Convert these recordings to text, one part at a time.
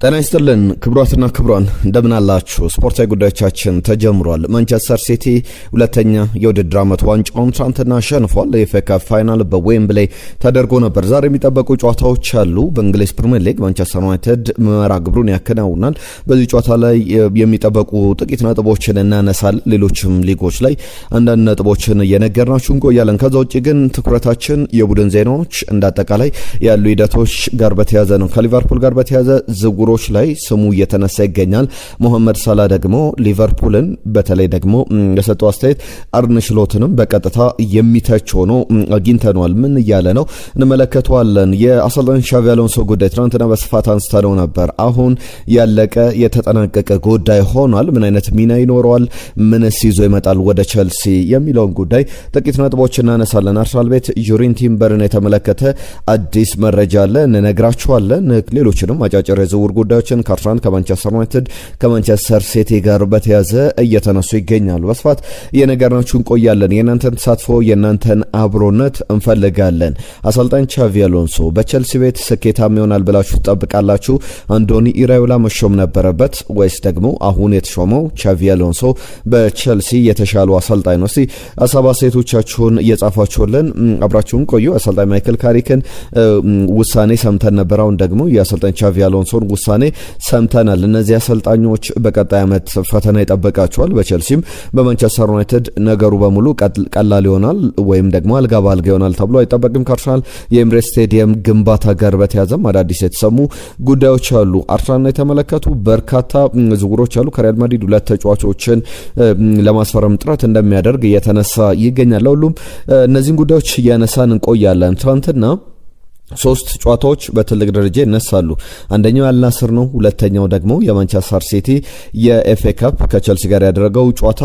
ጤና ይስጥልን ክቡራትና ክቡራን እንደምን አላችሁ? ስፖርታዊ ጉዳዮቻችን ተጀምሯል። ማንቸስተር ሲቲ ሁለተኛ የውድድር ዓመት ዋንጫውን ትናንትና አሸንፏል። የኤፍኤ ካፕ ፋይናል በዌምብሌይ ተደርጎ ነበር። ዛሬ የሚጠበቁ ጨዋታዎች አሉ። በእንግሊዝ ፕሪሚየር ሊግ ማንቸስተር ዩናይትድ መርሃ ግብሩን ያከናውናል። በዚህ ጨዋታ ላይ የሚጠበቁ ጥቂት ነጥቦችን እናነሳል። ሌሎችም ሊጎች ላይ አንዳንድ ነጥቦችን እየነገርናችሁ እንቆያለን። ከዛ ውጭ ግን ትኩረታችን የቡድን ዜናዎች እንዳጠቃላይ ያሉ ሂደቶች ጋር በተያያዘ ነው። ከሊቨርፑል ጋር በተያያዘ ዝውውሮች ላይ ስሙ እየተነሳ ይገኛል። መሐመድ ሳላ ደግሞ ሊቨርፑልን በተለይ ደግሞ የሰጠው አስተያየት አርነ ስሎትንም በቀጥታ የሚተች ሆኖ አግኝተናል። ምን እያለ ነው እንመለከተዋለን። የአሰልጣኝ ሻቪ አሎንሶ ጉዳይ ትናንትና በስፋት አንስተነው ነበር። አሁን ያለቀ የተጠናቀቀ ጉዳይ ሆኗል። ምን አይነት ሚና ይኖረዋል? ምንስ ይዞ ይመጣል ወደ ቸልሲ የሚለውን ጉዳይ ጥቂት ነጥቦች እናነሳለን። አርሰናል ቤት ዩሪን ቲምበርን የተመለከተ አዲስ መረጃ አለ፣ እንነግራችኋለን። ሌሎችንም አጫጭር የዝውውር ጉዳዮችን ከአርሰናል፣ ከማንቸስተር ዩናይትድ፣ ከማንቸስተር ሲቲ ጋር በተያዘ እየተነሱ ይገኛሉ። በስፋት እየነገርናችሁ እንቆያለን። የእናንተን ተሳትፎ የእናንተን አብሮነት እንፈልጋለን። አሰልጣኝ ሻቪ አሎንሶ በቸልሲ ቤት ስኬታማ ይሆናል ብላችሁ ትጠብቃላችሁ? አንዶኒ ኢራዮላ መሾም ነበረበት ወይስ ደግሞ አሁን የተሾመው ሻቪ አሎንሶ በቸልሲ የተሻሉ አሰልጣኝ ነው? እስቲ ሀሳብ አስተያየቶቻችሁን እየጻፋችሁልን አብራችሁን ቆዩ። አሰልጣኝ ማይክል ካሪክን ውሳኔ ሰምተን ነበር። አሁን ደግሞ የአሰልጣኝ ሻቪ አሎንሶን ውሳኔ ሰምተናል። እነዚህ አሰልጣኞች በቀጣይ ዓመት ፈተና ይጠበቃቸዋል። በቸልሲም በማንቸስተር ዩናይትድ ነገሩ በሙሉ ቀላል ይሆናል ወይም ደግሞ አልጋ ባልጋ ይሆናል ተብሎ አይጠበቅም። ከአርሰናል የኤምሬትስ ስቴዲየም ግንባታ ጋር በተያዘም አዳዲስ የተሰሙ ጉዳዮች አሉ። አርሰናል የተመለከቱ በርካታ ዝውውሮች አሉ። ከሪያል ማድሪድ ሁለት ተጫዋቾችን ለማስፈረም ጥረት እንደሚያደርግ እየተነሳ ይገኛል። ሁሉም እነዚህን ጉዳዮች እያነሳን እንቆያለን። ትናንትና ሶስት ጨዋታዎች በትልቅ ደረጃ ይነሳሉ። አንደኛው አልናስር ነው። ሁለተኛው ደግሞ የማንቸስተር ሲቲ የኤፍኤ ካፕ ከቸልሲ ጋር ያደረገው ጨዋታ፣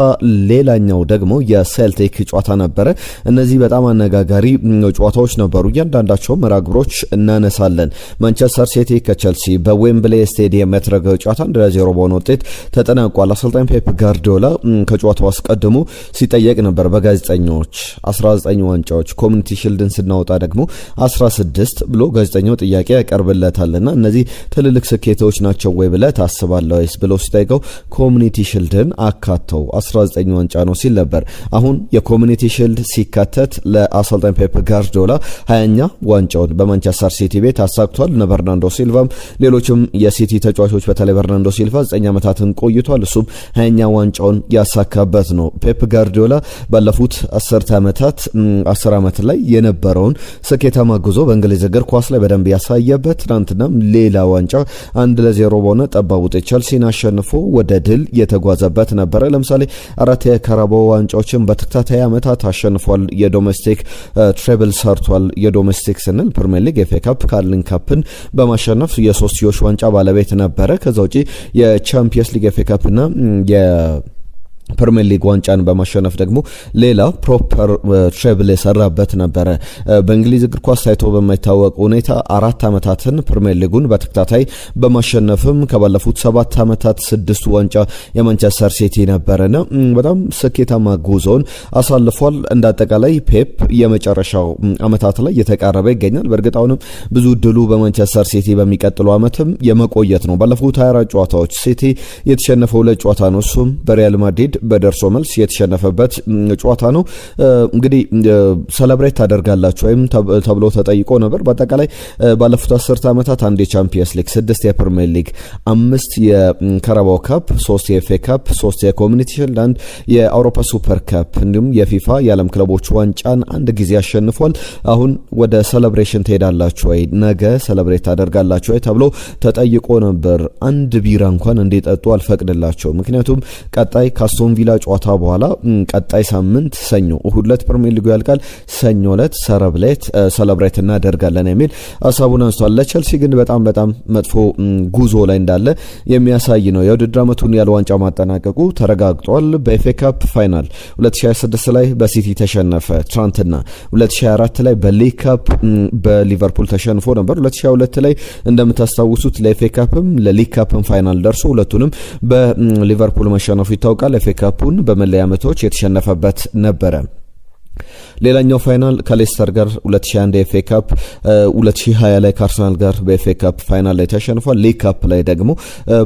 ሌላኛው ደግሞ የሴልቲክ ጨዋታ ነበረ። እነዚህ በጣም አነጋጋሪ ጨዋታዎች ነበሩ። እያንዳንዳቸው መራግብሮች እናነሳለን። ማንቸስተር ሲቲ ከቸልሲ በዌምብሌይ ስቴዲየም ያደረገው ጨዋታ 1-0 በሆነ ውጤት ተጠናቋል። አሰልጣኝ ፔፕ ጋርዲዮላ ከጨዋታው አስቀድሞ ሲጠየቅ ነበር በጋዜጠኞች 19 ዋንጫዎች ኮሚኒቲ ሺልድን ስናወጣ ደግሞ 16 ብሎ ጋዜጠኛው ጥያቄ ያቀርብለታልና እነዚህ ትልልቅ ስኬቶች ናቸው ወይ ብለህ ታስባለህ ወይስ ብሎ ሲጠይቀው ኮሚኒቲ ሺልድን አካተው 19 ዋንጫ ነው ሲል ነበር። አሁን የኮሚኒቲ ሺልድ ሲካተት ለአሰልጣኝ ፔፕ ጋርዲዮላ 20ኛ ዋንጫውን በማንቸስተር ሲቲ ቤት አሳክቷል። በርናንዶ ሲልቫም ሌሎችም የሲቲ ተጫዋቾች በተለይ በርናንዶ ሲልቫ 9 ዓመታትን ቆይቷል። እሱም 20ኛ ዋንጫውን ያሳካበት ነው። ፔፕ ጋርዲዮላ ባለፉት 10 ዓመት ላይ የነበረውን ስኬታማ ጉዞ በእንግሊዝ እግር ኳስ ላይ በደንብ ያሳየበት፣ ትናንትናም ሌላ ዋንጫ 1-0 በሆነ ጠባብ ውጤት ቸልሲን አሸንፎ ወደ ድል የተጓዘበት ነበረ። ለምሳሌ 4 የካራባኦ ዋንጫዎችን በተከታታይ ዓመታት አሸንፏል። የዶሜስቲክ ትሬብል ሰርቷል። የዶሜስቲክ ስንል ፕሪሚየር ሊግ፣ ኤፍኤ ካፕ፣ ካርሊንግ ካፕን በማሸነፍ የሶስትዮሽ ዋንጫ ባለቤት ነበረ። ከዛ ውጪ የቻምፒየንስ ሊግ፣ ኤፍኤ ካፕና ፕሪሚየር ሊግ ዋንጫን በማሸነፍ ደግሞ ሌላ ፕሮፐር ትሬብል የሰራበት ነበረ። በእንግሊዝ እግር ኳስ ታይቶ በማይታወቅ ሁኔታ 4 ዓመታትን ፕሪሚየር ሊጉን በተከታታይ በማሸነፍም ከባለፉት 7 ዓመታት 6 ዋንጫ የማንቸስተር ሲቲ ነበረና በጣም ስኬታማ ጉዞን አሳልፏል። እንዳጠቃላይ ፔፕ የመጨረሻው ዓመታት ላይ የተቃረበ ይገኛል። በእርግጥ አሁንም ብዙ ድሉ በማንቸስተር ሲቲ በሚቀጥለው ዓመትም የመቆየት ነው። ባለፉት 24 ጨዋታዎች ሲቲ የተሸነፈው 2 ጨዋታ ነው። እሱም በሪያል ማድሪድ በደርሶ መልስ የተሸነፈበት ጨዋታ ነው። እንግዲህ ሰለብሬት ታደርጋላችሁ ወይም ተብሎ ተጠይቆ ነበር። በአጠቃላይ ባለፉት 10 ዓመታት 1 የቻምፒየንስ ሊግ፣ 6 የፕሪሚየር ሊግ፣ 5 የካራባኦ ካፕ፣ 3 የኤፍኤ ካፕ፣ 3 የኮሚኒቲ ሺልድ፣ 1 የአውሮፓ ሱፐር ካፕ እንዲሁም የፊፋ የዓለም ክለቦች ዋንጫን 1 ጊዜ አሸንፏል። አሁን ወደ ሰለብሬሽን ትሄዳላችሁ ወይ፣ ነገ ሰለብሬት ታደርጋላችሁ ወይ ተብሎ ተጠይቆ ነበር። 1 ቢራ እንኳን እንዲጠጡ አልፈቅድላቸው፣ ምክንያቱም ቀጣይ ካስቶን ቪላ ጨዋታ በኋላ ቀጣይ ሳምንት ሰኞ እሁድ ዕለት ፕሪሚየር ሊጉ ያልቃል። ሰኞ ዕለት ሰለብሬት እናደርጋለን የሚል ሀሳቡን አንስቷል። ለቸልሲ ግን በጣም መጥፎ ጉዞ ላይ እንዳለ የሚያሳይ ነው። የውድድር ዓመቱን ያለ ዋንጫ ማጠናቀቁ ተረጋግጧል። በኤፍኤ ካፕ ፋይናል 2026 ላይ በሲቲ ተሸነፈ። ትናንትና 2024 ላይ በሊግ ካፕ በሊቨርፑል ተሸንፎ ነበር። 2022 ላይ እንደምታስታውሱት ለኤፍኤ ካፕም ለሊግ ካፕም ፋይናል ደርሶ ሁለቱንም በሊቨርፑል መሸነፉ ይታወቃል። ኤፍኤ ካፑን በመለያ ምቶች የተሸነፈበት ነበረ። ሌላኛው ፋይናል ከሌስተር ጋር 2021 የኤፍኤ ካፕ 2020 ላይ ከአርሰናል ጋር በኤፍኤ ካፕ ፋይናል ላይ ተሸንፏል። ሊግ ካፕ ላይ ደግሞ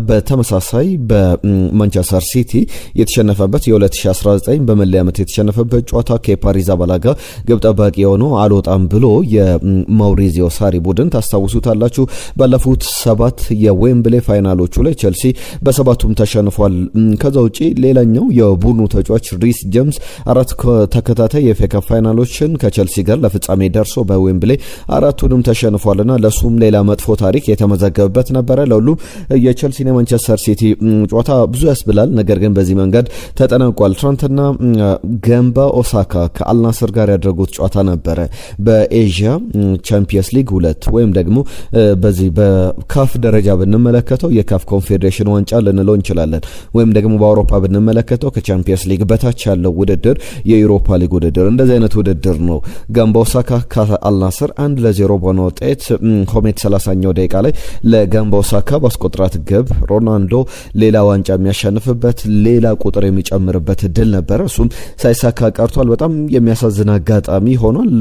በተመሳሳይ በማንቸስተር ሲቲ የተሸነፈበት የ2019 በመለያ ዓመት የተሸነፈበት ጨዋታ ከፓሪዝ አባላጋ ግብ ጠባቂ የሆነው አልወጣም ብሎ የማውሪዚዮ ሳሪ ቡድን ታስታውሱታላችሁ። ባለፉት 7 የዌምብሌ ፋይናሎቹ ላይ ቸልሲ በሰባቱም ተሸንፏል። ከዛ ውጪ ሌላኛው የቡድኑ ተጫዋች ሪስ ጄምስ 4 ተከታታይ የኤፍኤ ካፕ ፋይናሎችን ከቸልሲ ጋር ለፍጻሜ ደርሶ በዌምብሌ 4ቱንም ተሸንፏልና ለሱም ሌላ መጥፎ ታሪክ የተመዘገበበት ነበረ። ለሁሉም የቸልሲና የማንቸስተር ሲቲ ጨዋታ ብዙ ያስብላል። ነገር ግን በዚህ መንገድ ተጠናቋል። ትናንትና ገንባ ኦሳካ ከአልናስር ጋር ያደረጉት ጨዋታ ነበረ። በኤዥያ ቻምፒየንስ ሊግ 2 ወይም ደግሞ በዚህ በካፍ ደረጃ ብንመለከተው የካፍ ኮንፌዴሬሽን ዋንጫ ልንለው እንችላለን። ወይም ደግሞ በአውሮፓ ብንመለከተው ከቻምፒየንስ ሊግ በታች ያለው ውድድር የዩሮፓ ሊግ ውድድር እንደዚህ አይነት ውድድር ነው። ገንባ ኦሳካ ከአልናስር 1-0 በሆነ ውጤት ሆሜት 30ኛው ደቂቃ ላይ ለገንባ ኦሳካ ባስቆጥራት ግብ ሮናልዶ ሌላ ዋንጫ የሚያሸንፍበት ሌላ ቁጥር የሚጨምርበት ድል ነበረ። እሱም ሳይሳካ ቀርቷል። በጣም የሚያሳዝን አጋጣሚ ሆኗል።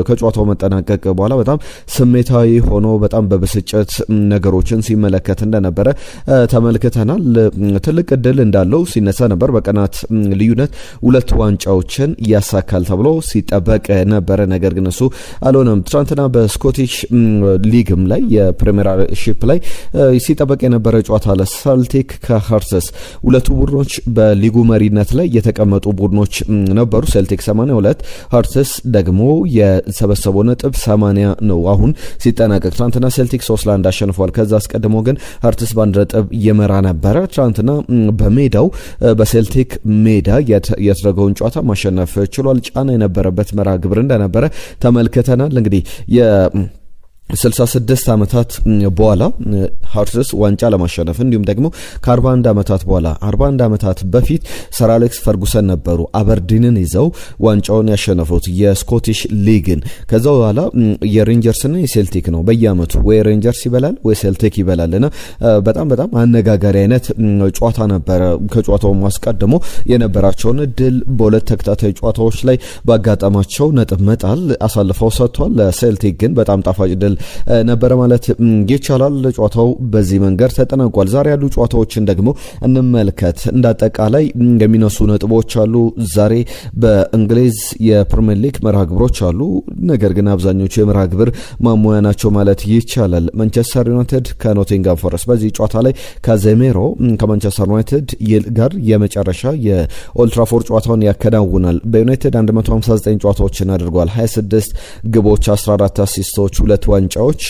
ከጨዋታው መጠናቀቅ በኋላ በጣም ስሜታዊ ሆኖ በጣም በብስጭት ነገሮችን ሲመለከት እንደነበረ ተመልክተናል። ትልቅ ድል እንዳለው ሲነሳ ነበር። በቀናት ልዩነት 2 ዋንጫዎችን ያሳካል ተብሎ ሲጠበቅ ነበረ። ነገር ግን እሱ አልሆነም። ትናንትና በስኮቲሽ ሊግም ላይ የፕሪሚየርሺፕ ላይ ሲጠበቅ የነበረ ጨዋታ ለሴልቲክ ከሃርትስ ሁለቱ ቡድኖች በሊጉ መሪነት ላይ የተቀመጡ ቡድኖች ነበሩ። ሴልቲክ 82 ሃርትስ ደግሞ የሰበሰበው ነጥብ 80 ነው። አሁን ሲጠናቀቅ ትናንትና ሴልቲክ 3-1 አሸንፏል። ከዛ አስቀድሞ ግን ሃርትስ በአንድ ነጥብ እየመራ ነበረ። ትናንትና በሜዳው በሴልቲክ ሜዳ የተደረገውን ጨዋታ ማሸነፍ ችሏል። ጫና የነበረበት መርሃ ግብር እንደነበረ ተመልክተናል። እንግዲህ 66 ዓመታት በኋላ ሃርትስ ዋንጫ ለማሸነፍ እንዲሁም ደግሞ ከ41 ዓመታት በኋላ 41 ዓመታት በፊት ሰር አሌክስ ፈርጉሰን ነበሩ አበርዲንን ይዘው ዋንጫውን ያሸነፉት የስኮቲሽ ሊግን። ከዛ በኋላ የሬንጀርስና የሴልቲክ ነው በየአመቱ ወይ ሬንጀርስ ይበላል ወይ ሴልቲክ ይበላልና በጣም አነጋጋሪ አይነት ጨዋታ ነበረ። ከጨዋታው ማስቀድሞ የነበራቸውን ድል በሁለት ተከታታይ ጨዋታዎች ላይ ባጋጠማቸው ነጥብ መጣል አሳልፈው ሰጥቷል። ለሴልቲክ ግን በጣም ጣፋጭ ድል ነበረ ማለት ይቻላል። ጨዋታው በዚህ መንገድ ተጠናቋል። ዛሬ ያሉ ጨዋታዎችን ደግሞ እንመልከት። እንዳጠቃላይ የሚነሱ ነጥቦች አሉ። ዛሬ በእንግሊዝ የፕሪሚየር ሊግ መርሃ ግብሮች አሉ። ነገር ግን አብዛኞቹ የመርሃ ግብር ማሞያ ናቸው ማለት ይቻላል። ማንቸስተር ዩናይትድ ከኖቲንጋም ፎረስት በዚህ ጨዋታ ላይ ካዜሜሮ ከማንቸስተር ዩናይትድ ጋር የመጨረሻ የኦልትራፎርድ ጨዋታውን ያከናውናል። በዩናይትድ 159 ጨዋታዎችን አድርጓል። 26 ግቦች፣ 14 አሲስቶች፣ 2 ዋንጫዎች።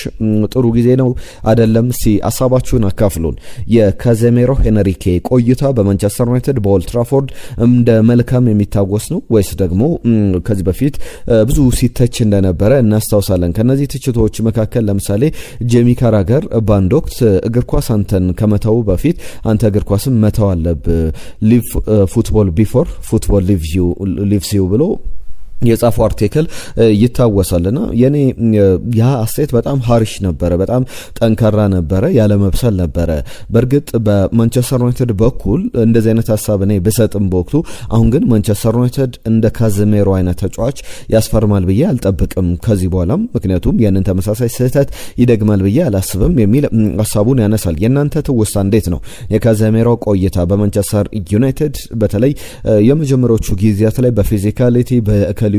ጥሩ ጊዜ ነው አይደለም? እስቲ ሐሳባችሁን አካፍሉን። የካዜሜሮ ሄንሪኬ ቆይታ በማንቸስተር ዩናይትድ በኦልትራፎርድ እንደ መልካም የሚታወስ ነው ወይስ ደግሞ ከዚህ በፊት ብዙ ሲተች እንደነበረ እናስታውሳለን። ከነዚህ ትችቶች መካከል ለምሳሌ ጄሚ ካራገር በአንድ ወቅት እግር ኳስ አንተን ከመተው በፊት አንተ እግር ኳስን መተው አለብህ፣ ሊቭ ፉትቦል ቢፎር ፉትቦል ሊቭስ ዩ ብሎ የጻፈው አርቲክል ይታወሳልና የኔ ያ አስተያየት በጣም ሃርሽ ነበረ፣ በጣም ጠንካራ ነበረ፣ ያለ መብሰል ነበረ። በእርግጥ በማንቸስተር ዩናይትድ በኩል እንደዚህ አይነት ሐሳብ እኔ በሰጥም በወቅቱ አሁን ግን ማንቸስተር ዩናይትድ እንደ ካዜሜሮ አይነት ተጫዋች ያስፈርማል ብዬ አልጠብቅም ከዚህ በኋላም፣ ምክንያቱም ያንን ተመሳሳይ ስህተት ይደግማል ብዬ አላስብም የሚል ሐሳቡን ያነሳል። የእናንተ ትውስታ እንዴት ነው? የካዜሜሮ ቆይታ በማንቸስተር ዩናይትድ በተለይ የመጀመሪያዎቹ ጊዜያት ላይ በፊዚካሊቲ ከሊጉ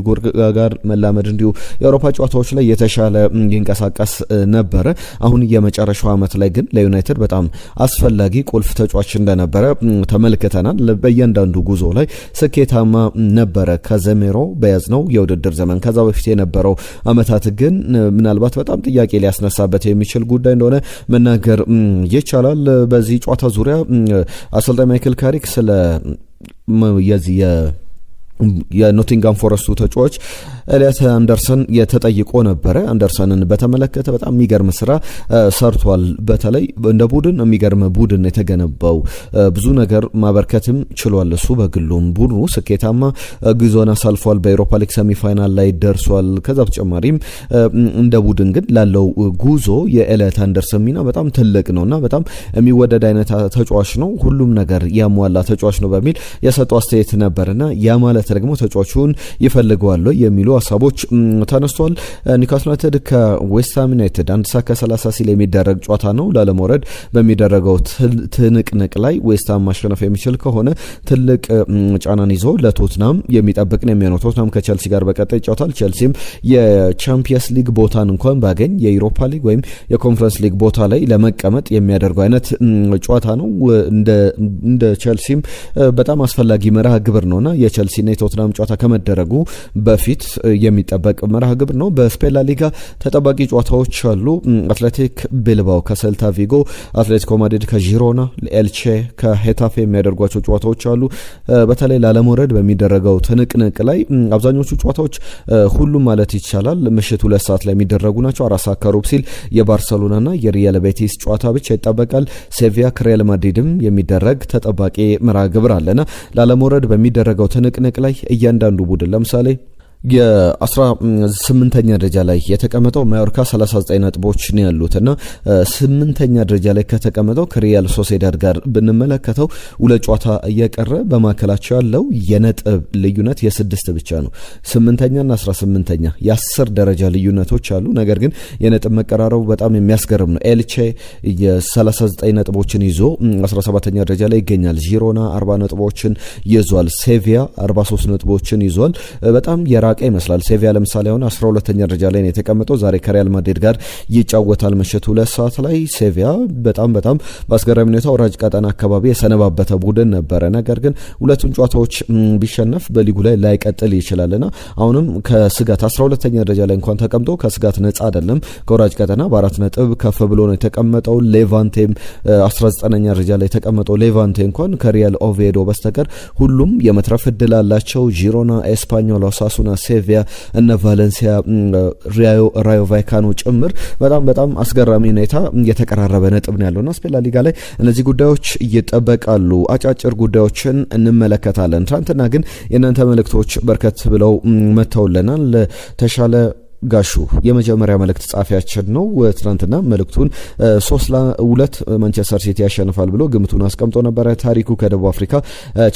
ጋር መላመድ እንዲሁ የአውሮፓ ጨዋታዎች ላይ የተሻለ ይንቀሳቀስ ነበረ። አሁን የመጨረሻው ዓመት ላይ ግን ለዩናይትድ በጣም አስፈላጊ ቁልፍ ተጫዋች እንደነበረ ተመልክተናል። በእያንዳንዱ ጉዞ ላይ ስኬታማ ነበረ ካዜሜሮ በያዝነው የውድድር ዘመን። ከዛ በፊት የነበረው ዓመታት ግን ምናልባት በጣም ጥያቄ ሊያስነሳበት የሚችል ጉዳይ እንደሆነ መናገር ይቻላል። በዚህ ጨዋታ ዙሪያ አሰልጣኝ ማይክል ካሪክ ስለ የዚህ የኖቲንጋም ፎረስቱ ተጫዋች ኤሊያት አንደርሰን የተጠይቆ ነበረ። አንደርሰንን በተመለከተ በጣም የሚገርም ስራ ሰርቷል። በተለይ እንደ ቡድን የሚገርም ቡድን የተገነባው ብዙ ነገር ማበርከትም ችሏል። እሱ በግሉም ቡድኑ ስኬታማ ጉዞን አሳልፏል። በኤሮፓ ሊግ ሰሚፋይናል ላይ ደርሷል። ከዛ በተጨማሪም እንደ ቡድን ግን ላለው ጉዞ የኤሊያት አንደርሰን ሚና በጣም ትልቅ ነውና በጣም የሚወደድ አይነት ተጫዋች ነው። ሁሉም ነገር ያሟላ ተጫዋች ነው በሚል የሰጠው አስተያየት ነበርና ያ ማለት ዕለት ደግሞ ተጫዋቹን ይፈልገዋል የሚሉ ሐሳቦች ተነስተዋል። ኒውካስል ዩናይትድ ከዌስትሃም ዩናይትድ 1:30 ሲል የሚደረግ ጨዋታ ነው። ላለመውረድ በሚደረገው ትንቅንቅ ላይ ዌስትሃም ማሸነፍ የሚችል ከሆነ ትልቅ ጫናን ይዞ ለቶትናም የሚጠብቅ ነው የሚሆነው። ቶትናም ከቸልሲ ጋር በቀጣይ ይጫወታል። ቸልሲም የቻምፒየንስ ሊግ ቦታን እንኳን ባገኝ የዩሮፓ ሊግ ወይም የኮንፈረንስ ሊግ ቦታ ላይ ለመቀመጥ የሚያደርገው አይነት ጨዋታ ነው። እንደ ቸልሲም በጣም አስፈላጊ መርሃ ግብር ነውና የቸልሲና የቶትናም ጨዋታ ከመደረጉ በፊት የሚጠበቅ መርሃ ግብር ነው። በስፔን ላ ሊጋ ተጠባቂ ጨዋታዎች አሉ። አትሌቲክ ቢልባኦ ከሴልታ ቪጎ፣ አትሌቲኮ ማድሪድ ከጂሮና፣ ኤልቼ ከሄታፌ የሚያደርጓቸው ጨዋታዎች አሉ። በተለይ ላለመውረድ በሚደረገው ትንቅንቅ ላይ አብዛኞቹ ጨዋታዎች ሁሉም ማለት ይቻላል ምሽት 2 ሰዓት ላይ የሚደረጉ ናቸው። 4 ሰዓት ከሩብ ሲል የባርሰሎናና የሪያል ቤቲስ ጨዋታ ብቻ ይጠበቃል። ሴቪያ ከሪያል ማድሪድም የሚደረግ ተጠባቂ መርሃ ግብር አለና ላለመውረድ በሚደረገው ትንቅንቅ ላይ እያንዳንዱ ቡድን ለምሳሌ የ18ኛ ደረጃ ላይ የተቀመጠው ማዮርካ 39 ነጥቦች ነው ያሉትና 8ኛ ደረጃ ላይ ከተቀመጠው ከሪያል ሶሴዳድ ጋር ብንመለከተው 2 ጨዋታ እየቀረ በማከላቸው ያለው የነጥብ ልዩነት የ6 ብቻ ነው። 8ኛና 18ኛ የ10 ደረጃ ልዩነቶች አሉ። ነገር ግን የነጥብ መቀራረቡ በጣም የሚያስገርም ነው። ኤልቼ የ39 ነጥቦችን ይዞ 17ኛ ደረጃ ላይ ይገኛል። ጂሮና 40 ነጥቦችን ይዟል። ሴቪያ 43 ነጥቦችን ይዟል። በጣም የራቀ ይመስላል። ሴቪያ ለምሳሌ አሁን 12ኛ ደረጃ ላይ ነው የተቀመጠው። ዛሬ ከሪያል ማድሪድ ጋር ይጫወታል ምሽት 2 ሰዓት ላይ። ሴቪያ በጣም በአስገራሚ ሁኔታ ወራጅ ቀጠና አካባቢ የሰነባበተ ቡድን ነበረ። ነገር ግን ሁለቱን ጨዋታዎች ቢሸነፍ በሊጉ ላይ ላይቀጥል ይችላልና አሁንም ከስጋት 12ኛ ደረጃ ላይ እንኳን ተቀምጦ ከስጋት ነጻ አይደለም። ከወራጅ ቀጠና በ4 ነጥብ ከፍ ብሎ ነው የተቀመጠው። ሌቫንቴም 19ኛ ደረጃ ላይ የተቀመጠው ሌቫንቴ እንኳን ከሪያል ኦቬዶ በስተቀር ሁሉም የመትረፍ እድል አላቸው። ጂሮና፣ ኤስፓኞል፣ ኦሳሱና፣ ሴቪያ እነ ቫሌንሲያ፣ ራዮ ቫይካኖ ጭምር በጣም አስገራሚ ሁኔታ የተቀራረበ ነጥብ ነው ያለውና ስፔን ላ ሊጋ ላይ እነዚህ ጉዳዮች ይጠበቃሉ። አጫጭር ጉዳዮችን እንመለከታለን። ትናንትና ግን የእናንተ መልእክቶች በርከት ብለው መተውልናል። ተሻለ ጋሹ የመጀመሪያ መልእክት ጻፊያችን ነው። ትናንትና መልእክቱን 3-2 ማንቸስተር ሲቲ ያሸንፋል ብሎ ግምቱን አስቀምጦ ነበረ። ታሪኩ ከደቡብ አፍሪካ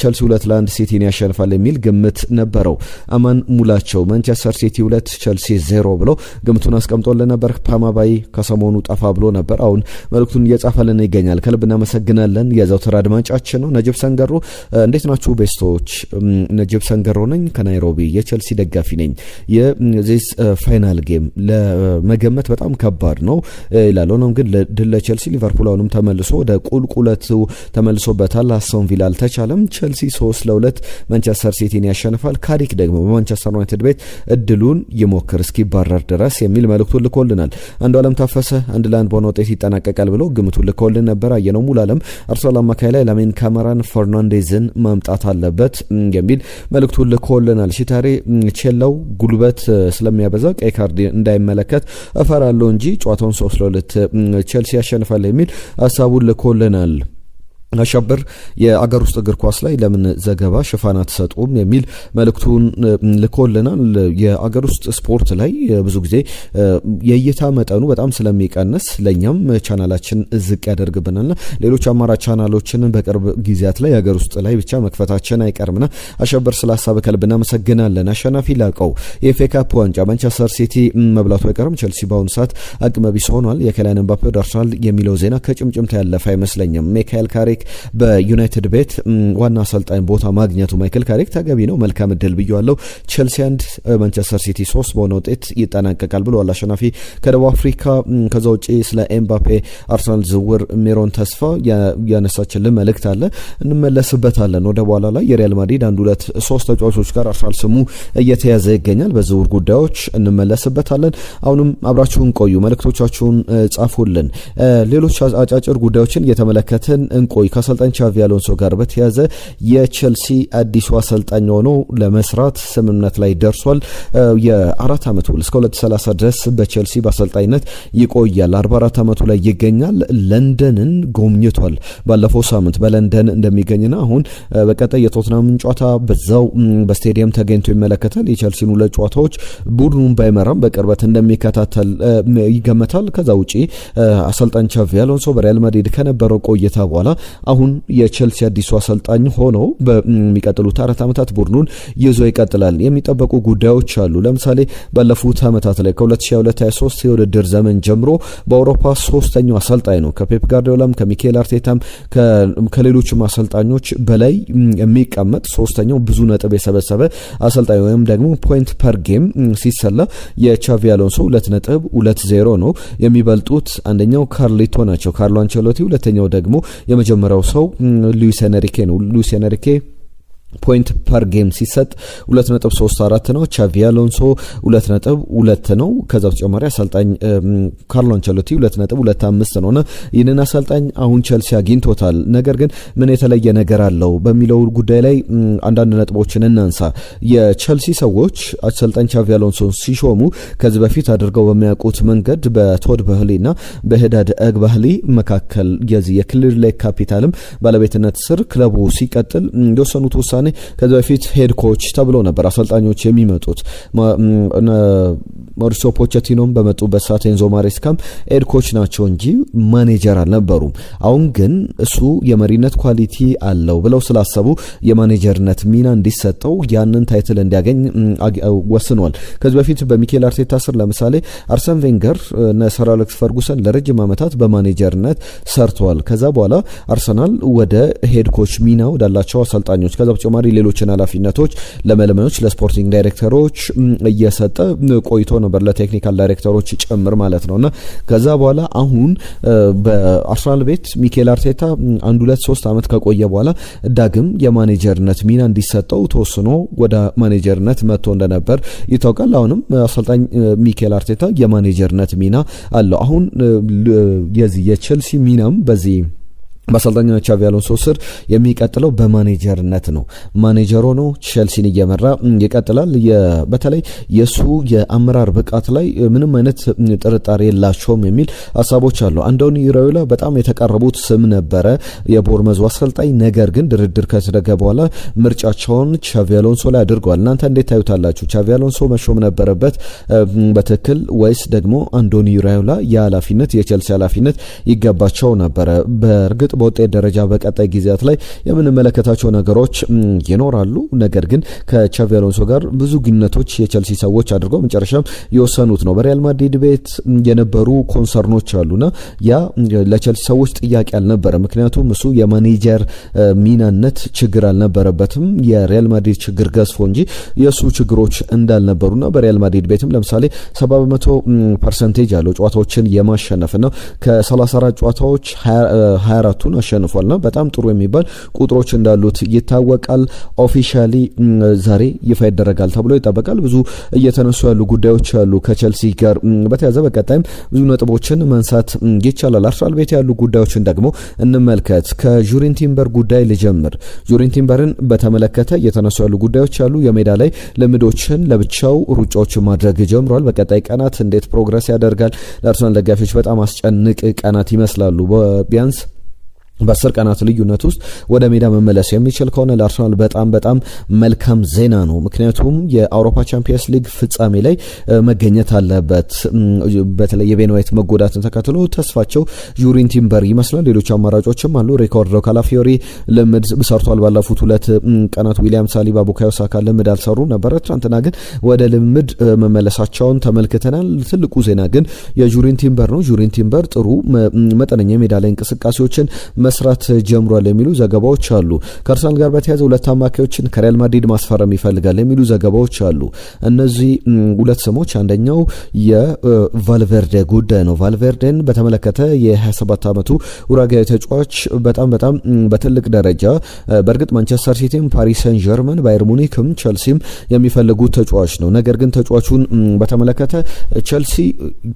ቸልሲ 2-1 ሲቲን ያሸንፋል የሚል ግምት ነበረው። አማን ሙላቸው ማንቸስተር ሲቲ 2 ቸልሲ 0 ብሎ ግምቱን አስቀምጦልን ነበር። ፓማባይ ከሰሞኑ ጠፋ ብሎ ነበር። አሁን መልእክቱን እየጻፈልን ይገኛል። ከልብ እናመሰግናለን። የዘውትር አድማጫችን ነው። ነጅብ ሰንገሮ እንዴት ናችሁ ቤስቶች? ነጅብ ሰንገሮ ነኝ ከናይሮቢ የቸልሲ ደጋፊ ነኝ። የዚስ ፋይናል ጌም ለመገመት በጣም ከባድ ነው ይላል። ሆኖም ግን ድል ለቸልሲ። ሊቨርፑል አሁንም ተመልሶ ወደ ቁልቁለቱ ተመልሶበታል። አስቶን ቪላ አልተቻለም። ቸልሲ 3-2 ማንቸስተር ሲቲን ያሸንፋል። ካሪክ ደግሞ በማንቸስተር ዩናይትድ ቤት እድሉን ይሞክር እስኪባረር ድረስ የሚል መልእክቱን ልኮልናል። አንዱ ዓለም ታፈሰ 1-1 በሆነ ውጤት ይጠናቀቃል ብሎ ግምቱን ልኮልን ነበር። አየነው ሙሉ ዓለም አርሰናል አማካይ ላይ ላሚን ካማራን ፈርናንዴዝን ማምጣት አለበት የሚል መልእክቱን ልኮልናል። ሽታሬ ቼላው ጉልበት ስለሚያበዛ ቀይ ካርድ እንዳይመለከት እፈራለሁ እንጂ ጨዋታውን 3-2 ቸልሲ ያሸንፋል የሚል ሀሳቡን ልኮልናል። አሸብር የአገር ውስጥ እግር ኳስ ላይ ለምን ዘገባ ሽፋን አትሰጡም የሚል መልእክቱን ልኮልናል። የአገር ውስጥ ስፖርት ላይ ብዙ ጊዜ የእይታ መጠኑ በጣም ስለሚቀንስ ለኛም ቻናላችን ዝቅ ያደርግብናልና ሌሎች አማራጭ ቻናሎችን በቅርብ ጊዜያት ላይ የአገር ውስጥ ላይ ብቻ መክፈታችን አይቀርምና አሸብር ስለ ሀሳብ ከልብ እናመሰግናለን። አሸናፊ ላቀው የኤፍኤ ካፕ ዋንጫ ማንቸስተር ሲቲ መብላቱ አይቀርም። ቸልሲ በአሁኑ ሰዓት አቅመ ቢስ ሆኗል። የኬሊያን ኤምባፔ ወደ አርሰናል የሚለው ዜና ከጭምጭምታ ያለፈ አይመስለኝም። ሚካኤል ካሪክ በዩናይትድ ቤት ዋና አሰልጣኝ ቦታ ማግኘቱ ማይክል ካሪክ ተገቢ ነው። መልካም እድል ብየዋለው። ቸልሲ 1 ማንቸስተር ሲቲ 3 በሆነ ውጤት ይጠናቀቃል ብለዋል አሸናፊ ከደቡብ አፍሪካ። ከዛ ውጪ ስለ ኤምባፔ አርሰናል ዝውውር ሜሮን ተስፋ ያነሳችልን መልእክት አለ፣ እንመለስበታለን ወደ በኋላ ላይ። የሪያል ማድሪድ 1-2-3 ተጫዋቾች ጋር አርሰናል ስሙ እየተያዘ ይገኛል። በዝውውር ጉዳዮች እንመለስበታለን። አሁንም አብራችሁን ቆዩ፣ መልእክቶቻችሁን ጻፉልን። ሌሎች አጫጭር ጉዳዮችን እየተመለከትን እንቆይ። ከአሰልጣኝ ቻቪ አሎንሶ ጋር በተያዘ የቸልሲ አዲሱ አሰልጣኝ ሆኖ ለመስራት ስምምነት ላይ ደርሷል። የ4 ዓመት ውል እስከ 2030 ድረስ በቸልሲ በአሰልጣኝነት ይቆያል። 44 ዓመቱ ላይ ይገኛል። ለንደንን ጎብኝቷል ባለፈው ሳምንት በለንደን እንደሚገኝና አሁን በቀጣይ የቶትናምን ጨዋታ በዛው በስቴዲየም ተገኝቶ ይመለከታል። የቸልሲን 2 ጨዋታዎች ቡድኑን ባይመራም በቅርበት እንደሚከታተል ይገመታል። ከዛ ውጪ አሰልጣኝ ቻቪ አሎንሶ በሪያል ማድሪድ ከነበረው ቆይታ በኋላ አሁን የቼልሲ አዲሱ አሰልጣኝ ሆነው በሚቀጥሉት 4 ዓመታት ቡድኑን ይዞ ይቀጥላል። የሚጠበቁ ጉዳዮች አሉ። ለምሳሌ ባለፉት ዓመታት ላይ ከ2022-23 የውድድር ዘመን ጀምሮ በአውሮፓ ሶስተኛው አሰልጣኝ ነው። ከፔፕ ጋርዲዮላም ከሚኬል አርቴታም ከሌሎችም አሰልጣኞች በላይ የሚቀመጥ ሶስተኛው ብዙ ነጥብ የሰበሰበ አሰልጣኝ ወይም ደግሞ ፖይንት ፐር ጌም ሲሰላ የቻቪ አሎንሶ 2.20 ነው። የሚበልጡት አንደኛው ካርሊቶ ናቸው፣ ካርሎ አንቸሎቲ። ሁለተኛው ደግሞ የመጀመሪያው ሰው ሉዊስ ኤንሪኬ ነው። ሉዊስ ኤንሪኬ ፖይንት ፐር ጌም ሲሰጥ 2.34 ነው። ቻቪ አሎንሶ 2.2 ነው። ከዛ በተጨማሪ አሰልጣኝ ካርሎ አንቸሎቲ 2.25 ነውና ይህንን አሰልጣኝ አሁን ቼልሲ አግኝቶታል። ነገር ግን ምን የተለየ ነገር አለው በሚለው ጉዳይ ላይ አንዳንድ ነጥቦችን እናንሳ። የቼልሲ ሰዎች አሰልጣኝ ቻቪ አሎንሶን ሲሾሙ ከዚህ በፊት አድርገው በሚያውቁት መንገድ በቶድ ባህሊና በሄዳድ አግባህሊ መካከል የዚህ የክሊር ሌክ ካፒታልም ባለቤትነት ስር ክለቡ ሲቀጥል የወሰኑት ውሳኔ ከዚህ በፊት ሄድ ኮች ተብሎ ነበር አሰልጣኞች የሚመጡት። ማውሪሲዮ ፖቼቲኖም በመጡበት ሰዓት ኤንዞ ማሬስካም ሄድ ኮች ናቸው እንጂ ማኔጀር አልነበሩም። አሁን ግን እሱ የመሪነት ኳሊቲ አለው ብለው ስላሰቡ የማኔጀርነት ሚና እንዲሰጠው ያንን ታይትል እንዲያገኝ ወስኗል። ከዚህ በፊት በሚኬል አርቴታ ስር ለምሳሌ አርሰን ቬንገር እና ሰር አሌክስ ፈርጉሰን ለረጅም ዓመታት በማኔጀርነት ሰርተዋል። ከዛ በኋላ አርሰናል ወደ ሄድ ኮች ሚና ወዳላቸው አሰልጣኞች ከዛ በተጨማሪ ሌሎችን ኃላፊነቶች ለመለመኖች ለስፖርቲንግ ዳይሬክተሮች እየሰጠ ቆይቶ ነበር፣ ለቴክኒካል ዳይሬክተሮች ጭምር ማለት ነውና ከዛ በኋላ አሁን በአርሰናል ቤት ሚኬል አርቴታ 1-2-3 ዓመት ከቆየ በኋላ ዳግም የማኔጀርነት ሚና እንዲሰጠው ተወስኖ ወደ ማኔጀርነት መጥቶ እንደነበር ይታወቃል። አሁንም አሰልጣኝ ሚኬል አርቴታ የማኔጀርነት ሚና አለው። አሁን የዚህ የቼልሲ ሚናም በዚህ በአሰልጣኝ ቻቪ አሎንሶ ስር የሚቀጥለው በማኔጀርነት ነው። ማኔጀር ሆኖ ቼልሲን እየመራ ይቀጥላል። በተለይ የሱ የአመራር ብቃት ላይ ምንም አይነት ጥርጣሬ የላቸውም የሚል ሀሳቦች አሉ። አንዶኒ ኢራዮላ በጣም የተቀረቡት ስም ነበረ የቦርመዙ አሰልጣኝ። ነገር ግን ድርድር ከተደረገ በኋላ ምርጫቸውን ቻቪ አሎንሶ ላይ አድርገዋል። እናንተ እንዴት ታዩታላችሁ? ቻቪ አሎንሶ መሾም ነበረበት በትክክል ወይስ ደግሞ አንዶኒ ኢራዮላ የኃላፊነት የቼልሲ ኃላፊነት ይገባቸው ነበረ? በእርግጥ በውጤት ደረጃ በቀጣይ ጊዜያት ላይ የምንመለከታቸው ነገሮች ይኖራሉ። ነገር ግን ከቻቪ አሎንሶ ጋር ብዙ ግንኙነቶች የቼልሲ ሰዎች አድርገው መጨረሻም የወሰኑት ነው። በሪያል ማድሪድ ቤት የነበሩ ኮንሰርኖች አሉና ያ ለቼልሲ ሰዎች ጥያቄ አልነበረ። ምክንያቱም እሱ የማኔጀር ሚናነት ችግር አልነበረበትም። የሪያል ማድሪድ ችግር ገዝፎ እንጂ የእሱ ችግሮች እንዳልነበሩና በሪያል ማድሪድ ቤትም ለምሳሌ 70% ያለው ጨዋታዎችን የማሸነፍ ነው። ከ34 ጨዋታዎች 24 አሸንፏልና በጣም ጥሩ የሚባል ቁጥሮች እንዳሉት ይታወቃል። ኦፊሻሊ ዛሬ ይፋ ይደረጋል ተብሎ ይጠበቃል። ብዙ እየተነሱ ያሉ ጉዳዮች አሉ ከቼልሲ ጋር በተያያዘ። በቀጣይም ብዙ ነጥቦችን ማንሳት ይቻላል። አርሰናል ቤት ያሉ ጉዳዮችን ደግሞ እንመልከት። ከጁሪን ቲምበር ጉዳይ ልጀምር። ጁሪን ቲምበርን በተመለከተ እየተነሱ ያሉ ጉዳዮች አሉ። የሜዳ ላይ ልምዶችን ለብቻው ሩጫዎችን ማድረግ ጀምሯል። በቀጣይ ቀናት እንዴት ፕሮግረስ ያደርጋል? ለአርሰናል ደጋፊዎች በጣም አስጨንቅ ቀናት ይመስላሉ። ቢያንስ በ10 ቀናት ልዩነት ውስጥ ወደ ሜዳ መመለስ የሚችል ከሆነ ለአርሰናል በጣም መልካም ዜና ነው። ምክንያቱም የአውሮፓ ቻምፒየንስ ሊግ ፍጻሜ ላይ መገኘት አለበት። በተለይ የቤን ዋይት መጎዳትን ተከትሎ ተስፋቸው ጁሪን ቲምበር ይመስላል። ሌሎች አማራጮችም አሉ። ሪካርዶ ካላፊዮሪ ልምድ ሰርቷል ባለፉት 2 ቀናት። ዊሊያም ሳሊባ፣ ቡካዮ ሳካ ልምድ አልሰሩ ነበረ። ትናንትና ግን ወደ ልምድ መመለሳቸውን ተመልክተናል። ትልቁ ዜና ግን የጁሪን ቲምበር ነው። ጁሪን ቲምበር ጥሩ መጠነኛ ሜዳ ላይ እንቅስቃሴዎችን መስራት ጀምሯል የሚሉ ዘገባዎች አሉ። ከአርሰናል ጋር በተያያዘ 2 አማካዮችን ከሪያል ማድሪድ ማስፈረም ይፈልጋል የሚሉ ዘገባዎች አሉ። እነዚህ 2 ስሞች አንደኛው የቫልቬርዴ ጉዳይ ነው። ቫልቬርዴን በተመለከተ የ27 ዓመቱ ኡራጓዊ ተጫዋች በጣም በትልቅ ደረጃ በእርግጥ ማንቸስተር ሲቲም፣ ፓሪስ ሰን ጀርመን፣ ባየር ሙኒክም ቸልሲም የሚፈልጉት ተጫዋች ነው። ነገር ግን ተጫዋቹን በተመለከተ ቸልሲ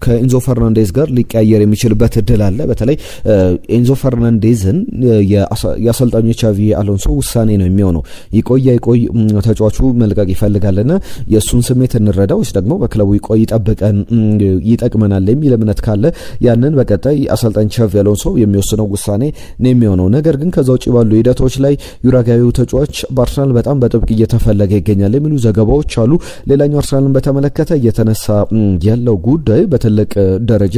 ከኤንዞ ፈርናንዴዝ ጋር ሊቀያየር የሚችልበት እድል አለ። በተለይ ኤንዞ ፈርናንዴዝ የአሰልጣኙ ቻቪ አሎንሶ ውሳኔ ነው የሚሆነው። ይቆይ ተጫዋቹ መልቀቅ ይፈልጋልና የእሱን ስሜት እንረዳ ወይስ ደግሞ በክለቡ ይቆይ ይጠቅመናል የሚል እምነት ካለ ያንን በቀጣይ አሰልጣኝ ቻቪ አሎንሶ የሚወስነው ውሳኔ ነው የሚሆነው። ነገር ግን ከዛ ውጭ ባሉ ሂደቶች ላይ ዩራጓዊው ተጫዋች በአርሰናል በጣም በጥብቅ እየተፈለገ ይገኛል የሚሉ ዘገባዎች አሉ። ሌላኛው አርሰናልን በተመለከተ እየተነሳ ያለው ጉዳይ በትልቅ ደረጃ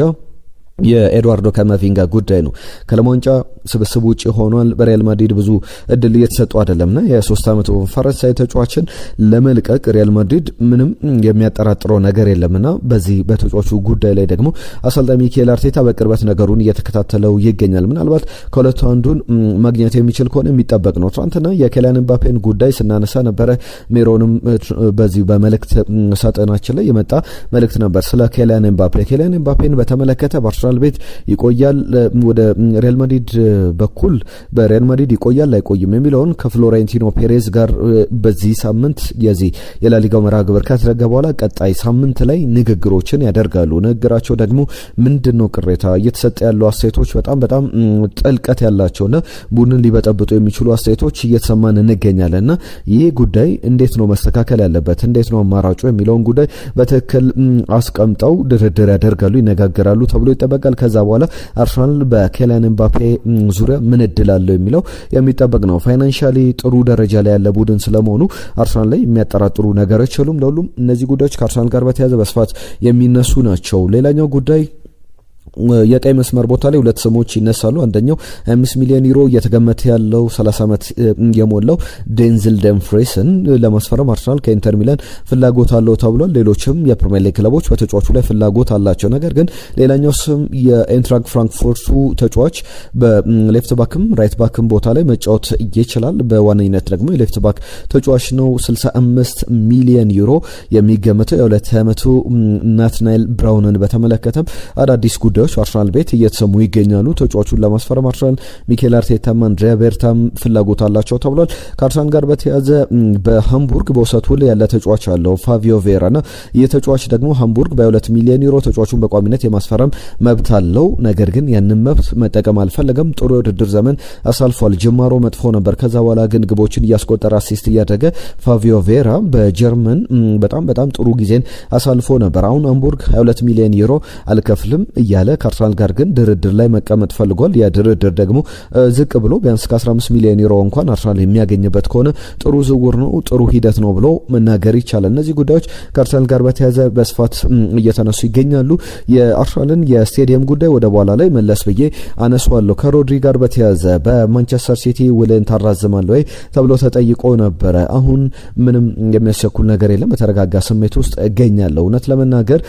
የኤድዋርዶ ካማቪንጋ ጉዳይ ነው። ከዓለም ዋንጫ ስብስብ ውጪ ሆኗል። በሪያል ማድሪድ ብዙ እድል እየተሰጡ አይደለምና የ3 ዓመቱ ፈረንሳይ ተጫዋችን ለመልቀቅ ሪያል ማድሪድ ምንም የሚያጠራጥረው ነገር የለምና በዚህ በተጫዋቹ ጉዳይ ላይ ደግሞ አሰልጣኝ ሚኬል አርቴታ በቅርበት ነገሩን እየተከታተለው ይገኛል። ምናልባት ከሁለቱ አንዱን ማግኘት የሚችል ከሆነ የሚጠበቅ ነው። ትናንትና የኬሊያን ኤምባፔን ጉዳይ ስናነሳ ነበረ። ሜሮንም በዚህ በመልእክት ሳጥናችን ላይ የመጣ መልእክት ነበር ስለ ኬሊያን ኤምባፔን በተመለከተ በአርሰናል ቤት ይቆያል፣ ወደ ሪያል ማድሪድ በኩል በሪያል ማድሪድ ይቆያል አይቆይም የሚለውን ከፍሎሬንቲኖ ፔሬዝ ጋር በዚህ ሳምንት የዚህ የላሊጋው መርሃ ግብር ከተደረገ በኋላ ቀጣይ ሳምንት ላይ ንግግሮችን ያደርጋሉ። ንግግራቸው ደግሞ ምንድነው ቅሬታ እየተሰጠ ያለው አስተያየቶች በጣም ጥልቀት ያላቸውና ቡድንን ሊበጠብጡ የሚችሉ አስተያየቶች እየተሰማን እንገኛለንና ይህ ጉዳይ እንዴት ነው መስተካከል ያለበት፣ እንዴት ነው አማራጩ የሚለውን ጉዳይ በትክክል አስቀምጠው ድርድር ያደርጋሉ፣ ይነጋገራሉ ተብሎ ይጠበቃል። ከዛ በኋላ አርሰናል በኬሊያን ኤምባፔ ዙሪያ ምን እድል አለው የሚለው የሚጠበቅ ነው። ፋይናንሻሊ ጥሩ ደረጃ ላይ ያለ ቡድን ስለመሆኑ አርሰናል ላይ የሚያጠራጥሩ ነገሮች የሉም። ለሁሉም እነዚህ ጉዳዮች ከአርሰናል ጋር በተያያዘ በስፋት የሚነሱ ናቸው። ሌላኛው ጉዳይ የቀይ መስመር ቦታ ላይ ሁለት ስሞች ይነሳሉ። አንደኛው 5 ሚሊዮን ዩሮ እየተገመተ ያለው 30 ዓመት የሞላው ዴንዝል ደምፍሬስን ለማስፈረም አርሰናል ከኢንተር ሚላን ፍላጎት አለው ተብሏል። ሌሎችም የፕሪሚየር ሊግ ክለቦች በተጫዋቹ ላይ ፍላጎት አላቸው። ነገር ግን ሌላኛው ስም የኤንትራክት ፍራንክፉርቱ ተጫዋች በሌፍት ባክም ራይት ባክም ቦታ ላይ መጫወት ይችላል። በዋነኝነት ደግሞ የሌፍት ባክ ተጫዋች ነው። 65 ሚሊዮን ዩሮ የሚገመተው የ2 ዓመቱ ናትናኤል ብራውንን በተመለከተም አዳዲስ ጉዳዮች አርሰናል ቤት እየተሰሙ ይገኛሉ። ተጫዋቹን ለማስፈረም አርሰናል ሚኬል አርቴታም አንድሪያ ቤርታም ፍላጎት አላቸው ተብሏል። ከአርሰናል ጋር በተያያዘ በሃምቡርግ በውሰት ውል ያለ ተጫዋች አለው ፋቪዮ ቬራና ይህ ተጫዋች ደግሞ ሃምቡርግ በ2 ሚሊዮን ዩሮ ተጫዋቹን በቋሚነት የማስፈረም መብት አለው። ነገር ግን ያንን መብት መጠቀም አልፈለገም። ጥሩ የውድድር ዘመን አሳልፏል። ጅማሮ መጥፎ ነበር። ከዛ በኋላ ግን ግቦችን እያስቆጠረ አሲስት እያደረገ ፋቪዮ ቬራ በጀርመን በጣም ጥሩ ጊዜን አሳልፎ ነበር። አሁን ሃምቡርግ 22 ሚሊዮን ዩሮ አልከፍልም እያለ ከአርሰናል ጋር ግን ድርድር ላይ መቀመጥ ፈልጓል። ያ ድርድር ደግሞ ዝቅ ብሎ ቢያንስ ከ15 ሚሊዮን ዩሮ እንኳን አርሰናል የሚያገኝበት ከሆነ ጥሩ ዝውውር ነው፣ ጥሩ ሂደት ነው ብሎ መናገር ይቻላል። እነዚህ ጉዳዮች ከአርሰናል ጋር በተያያዘ በስፋት እየተነሱ ይገኛሉ። የአርሰናልን የስቴዲየም ጉዳይ ወደ በኋላ ላይ መለስ ብዬ አነሳዋለሁ። ከሮድሪ ጋር በተያያዘ በማንቸስተር ሲቲ ውልን ታራዝማለህ ወይ ተብሎ ተጠይቆ ነበረ። አሁን ምንም የሚያስቸኩል ነገር የለም፣ በተረጋጋ ስሜት ውስጥ እገኛለሁ። እውነት ለመናገር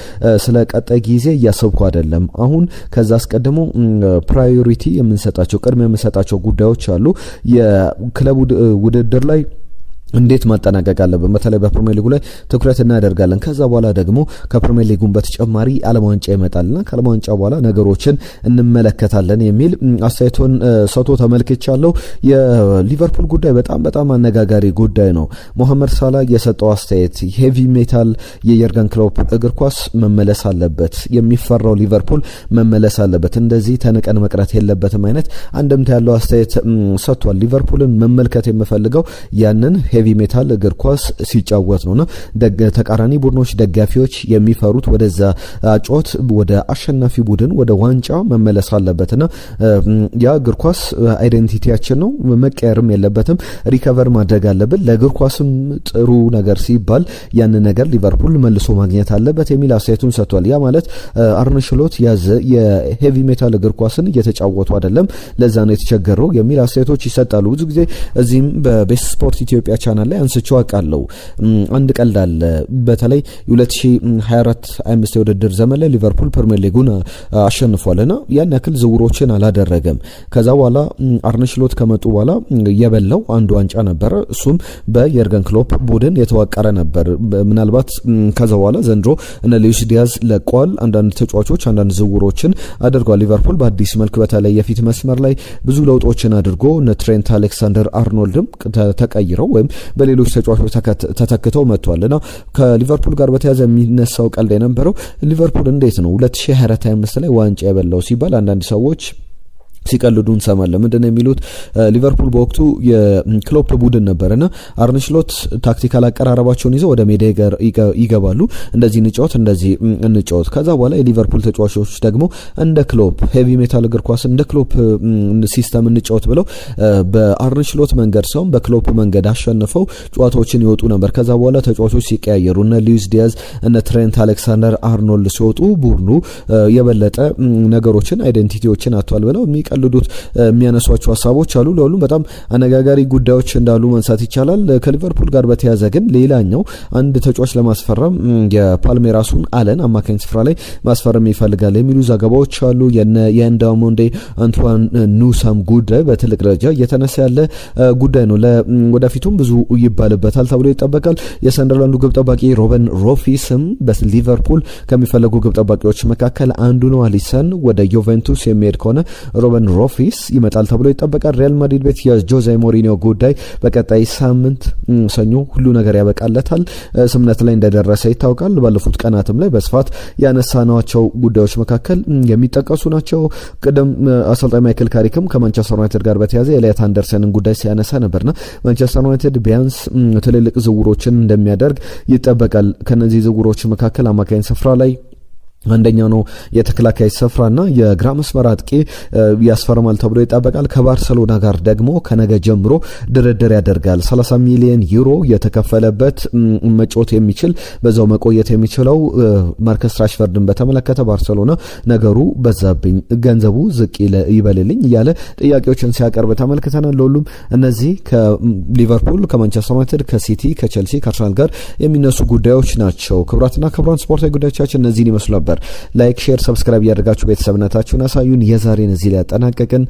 ስለ ቀጣይ ጊዜ እያሰብኩ አይደለም። አሁን ከዛ አስቀድሞ ፕራዮሪቲ የምንሰጣቸው ቅድሚያ የምንሰጣቸው ጉዳዮች አሉ። የክለብ ውድድር ላይ እንዴት ማጠናቀቅ አለብን፣ በተለይ በፕሪሚየር ሊጉ ላይ ትኩረት እናደርጋለን። ከዛ በኋላ ደግሞ ከፕሪሚየር ሊጉን በተጨማሪ ዓለም ዋንጫ ይመጣልና ከዓለም ዋንጫ በኋላ ነገሮችን እንመለከታለን የሚል አስተያየቱን ሰጥቶ ተመልክቻለሁ። የሊቨርፑል ጉዳይ በጣም አነጋጋሪ ጉዳይ ነው። ሞሐመድ ሳላ የሰጠው አስተያየት ሄቪ ሜታል የየርገን ክሎፕ እግር ኳስ መመለስ አለበት፣ የሚፈራው ሊቨርፑል መመለስ አለበት፣ እንደዚህ ተንቀን መቅረት የለበትም አይነት አንድምታ ያለው አስተያየት ሰጥቷል። ሊቨርፑልን መመልከት የምፈልገው ያንን ሄቪ ሜታል እግር ኳስ ሲጫወት ነውና ተቃራኒ ቡድኖች ደጋፊዎች የሚፈሩት ወደዛ ጮት ወደ አሸናፊ ቡድን ወደ ዋንጫ መመለስ አለበትና ያ እግር ኳስ አይዴንቲቲያችን ነው፣ መቀየርም የለበትም፣ ሪከቨር ማድረግ አለብን። ለእግር ኳስም ጥሩ ነገር ሲባል ያን ነገር ሊቨርፑል መልሶ ማግኘት አለበት የሚል አስተያየቱን ሰጥቷል። ያ ማለት አርነ ስሎት ያዘ የሄቪ ሜታል እግር ኳስን እየተጫወቱ አይደለም፣ ለዛ ነው የተቸገረው የሚል አስተያየቶች ይሰጣሉ። ብዙ ጊዜ እዚህም በቤስት ስፖርት ኢትዮጵያ ቻናል ላይ አንስቼው አውቃለሁ። አንድ ቀልድ አለ። በተለይ 2024-25 የውድድር ዘመን ላይ ሊቨርፑል ፕሪሚየር ሊጉን አሸንፏልና ያን ያክል ዝውውሮችን አላደረገም። ከዛ በኋላ አርነ ስሎት ከመጡ በኋላ የበላው አንድ ዋንጫ ነበረ። እሱም በየርገን ክሎፕ ቡድን የተዋቀረ ነበር። ምናልባት ከዛ በኋላ ዘንድሮ እነ ሉዊስ ዲያዝ ለቋል። አንዳንድ ተጫዋቾች አንዳንድ ዝውውሮችን አድርጓል። ሊቨርፑል በአዲስ መልክ በተለይ የፊት መስመር ላይ ብዙ ለውጦችን አድርጎ እነ ትሬንት አሌክሳንደር አርኖልድም ተቀይረው ወይም በሌሎች ተጫዋቾች ተተክተው መጥቷልና ከሊቨርፑል ጋር በተያያዘ የሚነሳው ቀልድ የነበረው ሊቨርፑል እንዴት ነው 2024-25 ላይ ዋንጫ የበላው ሲባል አንዳንድ ሰዎች ሲቀልዱ እንሰማለን። ምንድነው የሚሉት? ሊቨርፑል በወቅቱ የክሎፕ ቡድን ነበርና አርነ ስሎት ታክቲካል አቀራረባቸውን ይዘው ወደ ሜዳ ይገባሉ። እንደዚህ እንጫወት ከዛ በኋላ የሊቨርፑል ተጫዋቾች ደግሞ እንደ ክሎፕ ሄቪ ሜታል እግር ኳስ እንደ ክሎፕ ሲስተም እንጫወት ብለው በአርነ ስሎት መንገድ ሳይሆን በክሎፕ መንገድ አሸንፈው ጨዋታዎችን ይወጡ ነበር። ከዛ በኋላ ተጫዋቾች ሲቀያየሩ እነ ሉዊስ ዲያዝ እነ ትሬንት አሌክሳንደር አርኖልድ ሲወጡ ቡድኑ የበለጠ ነገሮችን አይዴንቲቲዎችን አጥቷል ብለው ልዱት የሚያነሷቸው ሀሳቦች አሉ። ለሁሉም በጣም አነጋጋሪ ጉዳዮች እንዳሉ ማንሳት ይቻላል። ከሊቨርፑል ጋር በተያያዘ ግን ሌላኛው አንድ ተጫዋች ለማስፈረም የፓልሜራሱን አለን አማካኝ ስፍራ ላይ ማስፈረም ይፈልጋል የሚሉ ዘገባዎች አሉ። የኤንዳሞንዴ አንቷን ኑሳም ጉዳይ በትልቅ ደረጃ እየተነሳ ያለ ጉዳይ ነው። ወደፊቱም ብዙ ይባልበታል ተብሎ ይጠበቃል። የሰንደርላንዱ ግብ ጠባቂ ሮበን ሮፊስም በሊቨርፑል ከሚፈለጉ ግብ ጠባቂዎች መካከል አንዱ ነው። አሊሰን ወደ ዩቬንቱስ የሚሄድ ከሆነ ሮበን ሮፊስ ይመጣል ተብሎ ይጠበቃል። ሪያል ማድሪድ ቤት የጆዜ ሞሪኒዮ ጉዳይ በቀጣይ ሳምንት ሰኞ ሁሉ ነገር ያበቃለታል ስምነት ላይ እንደደረሰ ይታወቃል። ባለፉት ቀናትም ላይ በስፋት ያነሳናቸው ጉዳዮች መካከል የሚጠቀሱ ናቸው። ቀደም አሰልጣኝ ማይክል ካሪክም ከማንቸስተር ዩናይትድ ጋር በተያያዘ ኤሊያት አንደርሰንን ጉዳይ ሲያነሳ ነበርና ማንቸስተር ዩናይትድ ቢያንስ ትልልቅ ዝውውሮችን እንደሚያደርግ ይጠበቃል። ከነዚህ ዝውውሮች መካከል አማካኝ ስፍራ ላይ አንደኛው ነው የተከላካይ ስፍራና የግራ መስመር አጥቂ ያስፈርማል ተብሎ ይጠበቃል። ከባርሰሎና ጋር ደግሞ ከነገ ጀምሮ ድርድር ያደርጋል። 30 ሚሊዮን ዩሮ የተከፈለበት መጫወት የሚችል በዛው መቆየት የሚችለው ማርከስ ራሽፈርድን በተመለከተ ባርሰሎና ነገሩ በዛብኝ ገንዘቡ ዝቅ ይበልልኝ እያለ ጥያቄዎችን ሲያቀርብ ተመልክተናል። ለሁሉም እነዚህ ከሊቨርፑል፣ ከማንቸስተር ዩናይትድ፣ ከሲቲ፣ ከቼልሲ፣ ከአርሰናል ጋር የሚነሱ ጉዳዮች ናቸው። ክቡራትና ክቡራን ስፖርታዊ ጉዳዮቻችን እነዚህን ይመስሉ ነበር። ላይክ፣ ሼር፣ ሰብስክራይብ ያደርጋችሁ ቤተሰብነታችሁን አሳዩን። የዛሬን እዚህ ላይ ያጠናቀቅን።